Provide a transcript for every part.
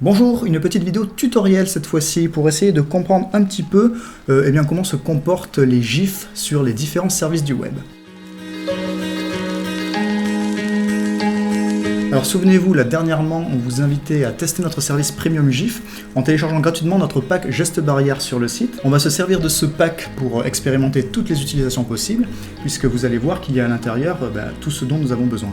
Bonjour, une petite vidéo tutoriel cette fois-ci pour essayer de comprendre un petit peu comment se comportent les GIFs sur les différents services du web. Alors souvenez-vous, là dernièrement, on vous invitait à tester notre service Premium GIF en téléchargeant gratuitement notre pack Geste Barrière sur le site. On va se servir de ce pack pour expérimenter toutes les utilisations possibles, puisque vous allez voir qu'il y a à l'intérieur tout ce dont nous avons besoin.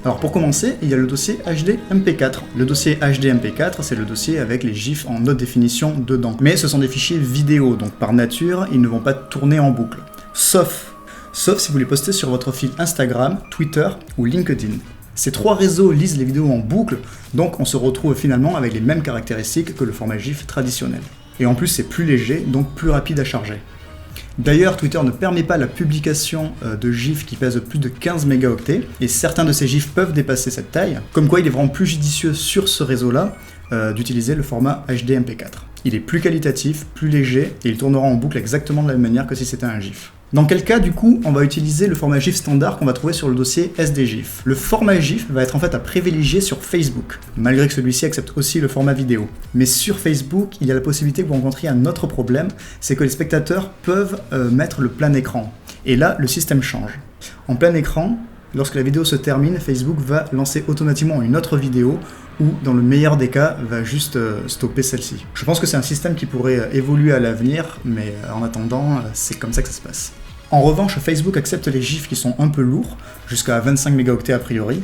Alors pour commencer, il y a le dossier HD MP4. Le dossier HD MP4, c'est le dossier avec les GIFs en haute définition dedans. Mais ce sont des fichiers vidéo, donc par nature, ils ne vont pas tourner en boucle. Sauf si vous les postez sur votre fil Instagram, Twitter ou LinkedIn. Ces trois réseaux lisent les vidéos en boucle, donc on se retrouve finalement avec les mêmes caractéristiques que le format GIF traditionnel. Et en plus c'est plus léger, donc plus rapide à charger. D'ailleurs, Twitter ne permet pas la publication de GIFs qui pèsent plus de 15 mégaoctets, et certains de ces GIFs peuvent dépasser cette taille, comme quoi il est vraiment plus judicieux sur ce réseau-là d'utiliser le format HD MP4. Il est plus qualitatif, plus léger, et il tournera en boucle exactement de la même manière que si c'était un GIF. Dans quel cas, du coup, on va utiliser le format GIF standard qu'on va trouver sur le dossier SDGIF. Le format GIF va être en fait à privilégier sur Facebook, malgré que celui-ci accepte aussi le format vidéo. Mais sur Facebook, il y a la possibilité que vous rencontriez un autre problème, c'est que les spectateurs peuvent mettre le plein écran. Et là, le système change. En plein écran, lorsque la vidéo se termine, Facebook va lancer automatiquement une autre vidéo ou, dans le meilleur des cas, va juste stopper celle-ci. Je pense que c'est un système qui pourrait évoluer à l'avenir, mais en attendant, c'est comme ça que ça se passe. En revanche, Facebook accepte les GIFs qui sont un peu lourds, jusqu'à 25 mégaoctets a priori.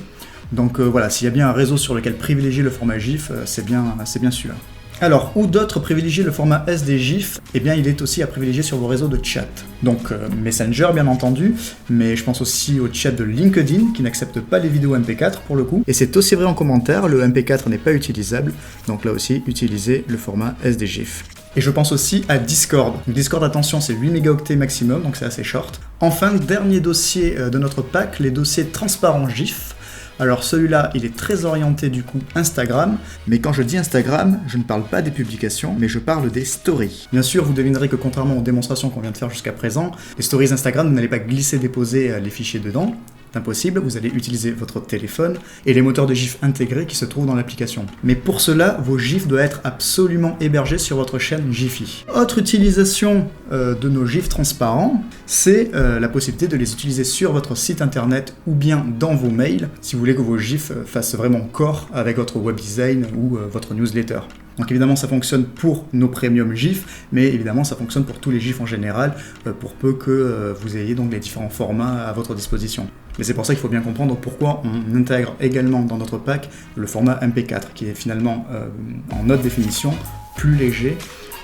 Donc voilà, s'il y a bien un réseau sur lequel privilégier le format GIF, c'est bien celui-là. Alors, où d'autres privilégient le format SDGIF ? Eh bien, il est aussi à privilégier sur vos réseaux de chat. Donc, Messenger, bien entendu, mais je pense aussi au chat de LinkedIn, qui n'accepte pas les vidéos MP4 pour le coup. Et c'est aussi vrai en commentaire, le MP4 n'est pas utilisable, donc là aussi, utilisez le format SDGIF. Et je pense aussi à Discord. Discord, attention, c'est 8 mégaoctets maximum, donc c'est assez short. Enfin, dernier dossier de notre pack, les dossiers transparents GIF. Alors celui-là, il est très orienté du coup Instagram, mais quand je dis Instagram, je ne parle pas des publications, mais je parle des stories. Bien sûr, vous devinerez que contrairement aux démonstrations qu'on vient de faire jusqu'à présent, les stories Instagram, vous n'allez pas glisser-déposer les fichiers dedans. C'est impossible, vous allez utiliser votre téléphone et les moteurs de GIF intégrés qui se trouvent dans l'application. Mais pour cela, vos GIFs doivent être absolument hébergés sur votre chaîne Giphy. Autre utilisation de nos GIFs transparents, c'est la possibilité de les utiliser sur votre site internet ou bien dans vos mails, si vous voulez que vos GIFs fassent vraiment corps avec votre web design ou votre newsletter. Donc évidemment ça fonctionne pour nos premium GIFs, mais évidemment ça fonctionne pour tous les GIFs en général, pour peu que vous ayez donc les différents formats à votre disposition. Mais c'est pour ça qu'il faut bien comprendre pourquoi on intègre également dans notre pack le format MP4, qui est finalement en haute définition, plus léger,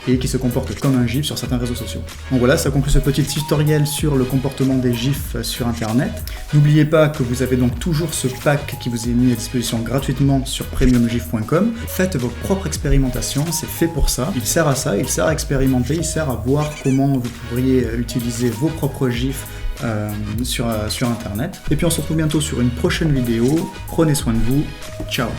et qui se comporte comme un GIF sur certains réseaux sociaux. Donc voilà, ça conclut ce petit tutoriel sur le comportement des GIFs sur internet. N'oubliez pas que vous avez donc toujours ce pack qui vous est mis à disposition gratuitement sur premiumgif.com. Faites vos propres expérimentations, c'est fait pour ça. Il sert à ça, il sert à expérimenter, il sert à voir comment vous pourriez utiliser vos propres GIFs sur internet. Et puis on se retrouve bientôt sur une prochaine vidéo. Prenez soin de vous. Ciao.